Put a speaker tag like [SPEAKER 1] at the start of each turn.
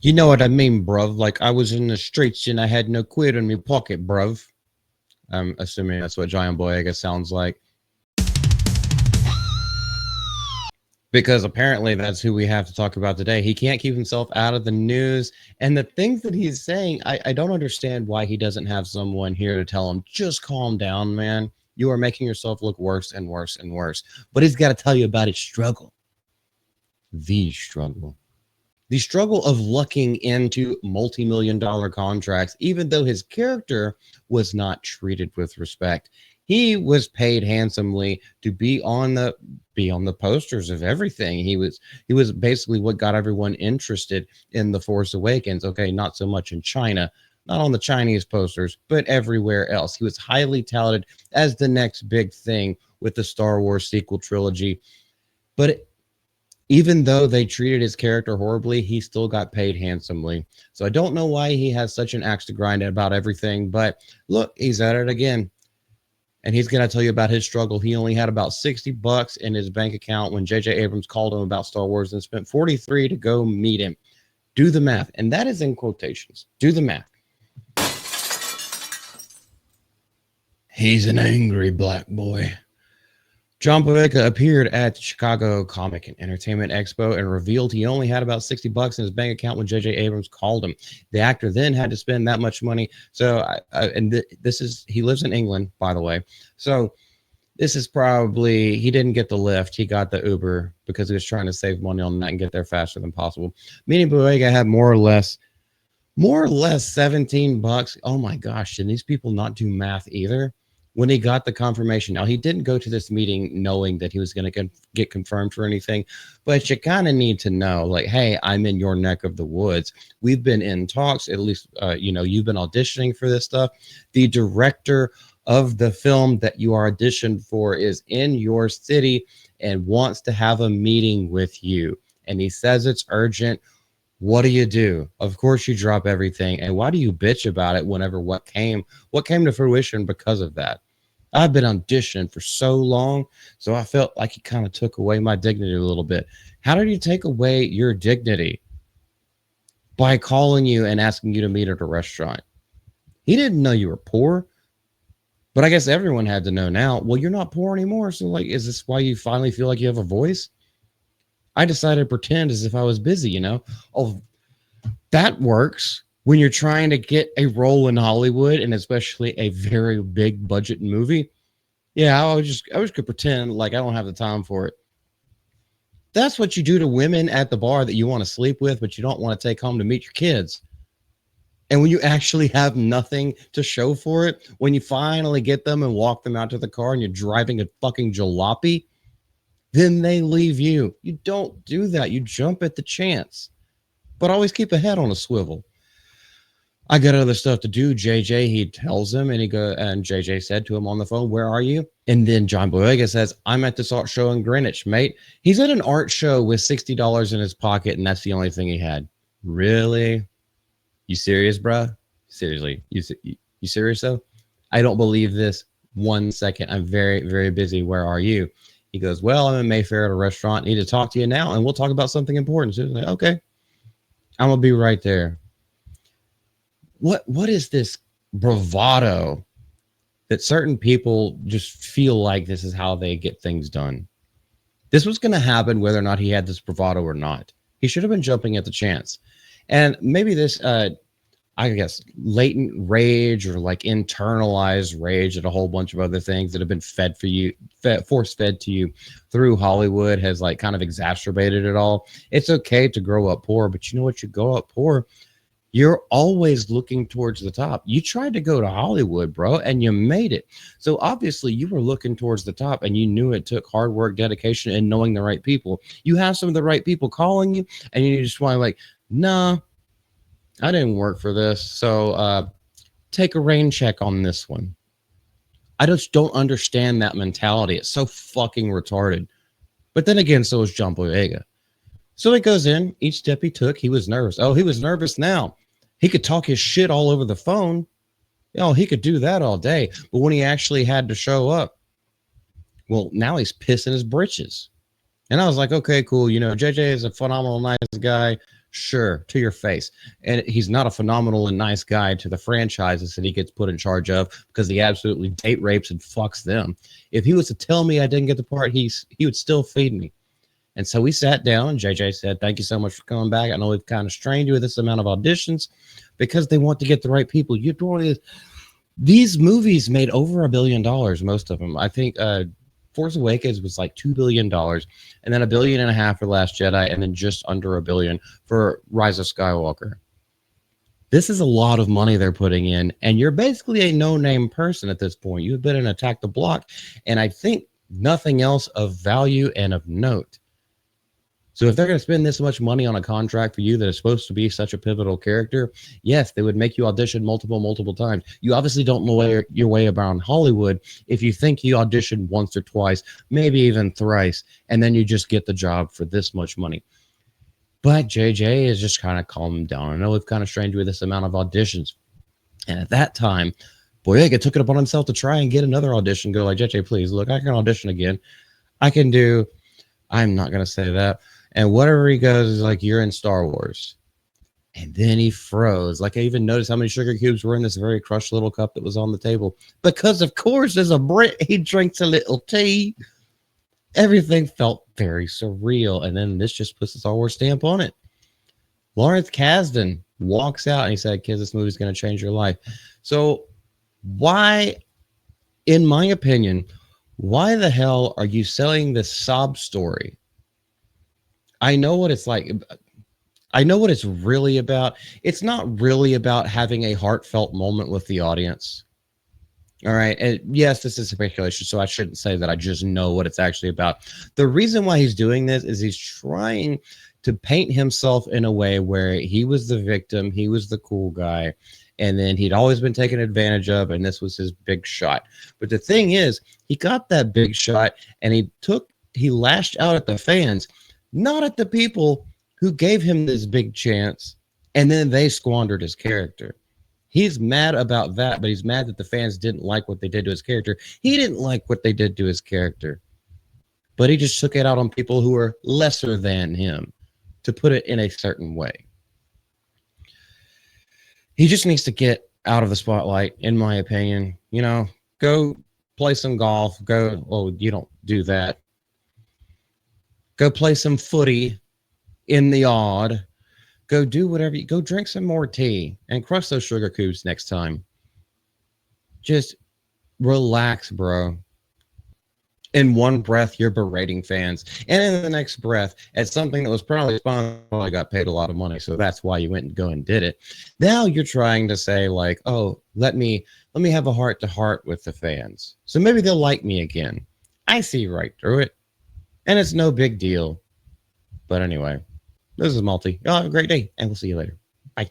[SPEAKER 1] You know what I mean, bruv? Like I was in the streets and I had no quid in my pocket, bruv. I'm assuming that's what Giant Boyega sounds like. Because apparently that's who we have to talk about today. He can't keep himself out of the news. And the things that he's saying, I don't understand why he doesn't have someone here to tell him, just calm down, man. You are making yourself look worse and worse and worse. But he's got to tell you about his struggle. The struggle. The struggle of lucking into multi-million-dollar contracts, even though his character was not treated with respect. He was paid handsomely to be on the posters of everything. He was basically what got everyone interested in The Force Awakens. Okay, not so much in China, not on the Chinese posters, but everywhere else. He was highly touted as the next big thing with the Star Wars sequel trilogy. But even though they treated his character horribly, he still got paid handsomely. So I don't know why he has such an axe to grind about everything, but look, he's at it again. And he's going to tell you about his struggle. He only had about $60 in his bank account when J.J. Abrams called him about Star Wars and spent 43 to go meet him. Do the math. And that is in quotations. Do the math. He's an angry black boy. John Boyega appeared at the Chicago Comic and Entertainment Expo and revealed he only had about $60 in his bank account when J.J. Abrams called him. The actor then had to spend that much money. So, he lives in England, by the way. So this is probably, he didn't get the Lyft. He got the Uber because he was trying to save money on that and get there faster than possible. Meaning Boyega had more or less $17. Oh my gosh, did these people not do math either? When he got the confirmation. Now, he didn't go to this meeting knowing that he was going to get confirmed for anything, but you kind of need to know, like, hey, I'm in your neck of the woods. We've been in talks, at least, you've been auditioning for this stuff. The director of the film that you are auditioned for is in your city and wants to have a meeting with you. And he says it's urgent. What do? Of course you drop everything. And why do you bitch about it whenever what came to fruition because of that? I've been auditioning for so long, so I felt like he kind of took away my dignity a little bit. How did he take away your dignity? By calling you and asking you to meet at a restaurant. He didn't know you were poor, but I guess everyone had to know now. Well, you're not poor anymore, so like, is this why you finally feel like you have a voice? I decided to pretend as if I was busy, Oh, that works when you're trying to get a role in Hollywood and especially a very big budget movie. Yeah, I just could pretend like I don't have the time for it. That's what you do to women at the bar that you want to sleep with, but you don't want to take home to meet your kids. And when you actually have nothing to show for it, when you finally get them and walk them out to the car and you're driving a fucking jalopy, then they leave you. You don't do that. You jump at the chance. But always keep a head on a swivel. I got other stuff to do, JJ. He tells him, and JJ said to him on the phone, "Where are you?" And then John Boyega says, "I'm at this art show in Greenwich, mate." He's at an art show with $60 in his pocket, and that's the only thing he had. Really? You serious, bro? Seriously? You serious though? I don't believe this 1 second. I'm very, very busy. Where are you? He goes, "Well, I'm in Mayfair at a restaurant. I need to talk to you now, and we'll talk about something important." So he's like, "Okay, I'm gonna be right there." What is this bravado that certain people just feel like this is how they get things done? This was going to happen whether or not he had this bravado or not. He should have been jumping at the chance. And maybe this, I guess, latent rage or like internalized rage and a whole bunch of other things that have been force fed to you through Hollywood has like kind of exacerbated it all. It's okay to grow up poor, but you know what? You grow up poor, you're always looking towards the top. You tried to go to Hollywood, bro, and you made it. So obviously you were looking towards the top and you knew it took hard work, dedication, and knowing the right people. You have some of the right people calling you and you just want to like, nah, I didn't work for this. So take a rain check on this one. I just don't understand that mentality. It's so fucking retarded. But then again, so is John Boyega. So he goes in, each step he took, he was nervous. Oh, he was nervous now. He could talk his shit all over the phone. He could do that all day. But when he actually had to show up, well, now he's pissing his britches. And I was like, okay, cool. JJ is a phenomenal, nice guy. Sure, to your face. And he's not a phenomenal and nice guy to the franchises that he gets put in charge of because he absolutely date rapes and fucks them. If he was to tell me I didn't get the part, he would still feed me. And so we sat down, and JJ said, "Thank you so much for coming back. I know we've kind of strained you with this amount of auditions because they want to get the right people." These movies made over $1 billion, most of them. I think Force Awakens was like $2 billion, and then $1.5 billion for Last Jedi, and then just under $1 billion for Rise of Skywalker. This is a lot of money they're putting in, and you're basically a no-name person at this point. You've been in Attack the Block, and I think nothing else of value and of note. So if they're going to spend this much money on a contract for you that is supposed to be such a pivotal character, yes, they would make you audition multiple times. You obviously don't know your way around Hollywood if you think you audition once or twice, maybe even thrice, and then you just get the job for this much money. But JJ is just kind of calming down. I know we've kind of strained you with this amount of auditions. And at that time, Boyega took it upon himself to try and get another audition. Go like, JJ, please, look, I can audition again. I'm not going to say that. And whatever he goes is like, you're in Star Wars. And then he froze. Like, I even noticed how many sugar cubes were in this very crushed little cup that was on the table. Because, of course, as a Brit, he drinks a little tea. Everything felt very surreal. And then this just puts the Star Wars stamp on it. Lawrence Kasdan walks out and he said, "Kids, this movie's going to change your life." So why, in my opinion, why the hell are you selling this sob story? I know what it's like. I know what it's really about. It's not really about having a heartfelt moment with the audience. All right. And yes, this is speculation, so I shouldn't say that I just know what it's actually about. The reason why he's doing this is he's trying to paint himself in a way where he was the victim, he was the cool guy, and then he'd always been taken advantage of, and this was his big shot. But the thing is, he got that big shot, and he lashed out at the fans, not at the people who gave him this big chance, and then they squandered his character. He's mad about that, but he's mad that the fans didn't like what they did to his character. He didn't like what they did to his character, but he just took it out on people who were lesser than him, to put it in a certain way. He just needs to get out of the spotlight, in my opinion. You know, go play some golf. You don't do that. Go play some footy in the odd. Go do whatever. Go drink some more tea and crush those sugar cubes next time. Just relax, bro. In one breath, you're berating fans. And in the next breath, at something that was probably sponsored, I got paid a lot of money, so that's why you went and go and did it. Now you're trying to say, like, oh, let me have a heart-to-heart with the fans. So maybe they'll like me again. I see right through it. And it's no big deal. But anyway, this is Multi. Y'all have a great day, and we'll see you later. Bye.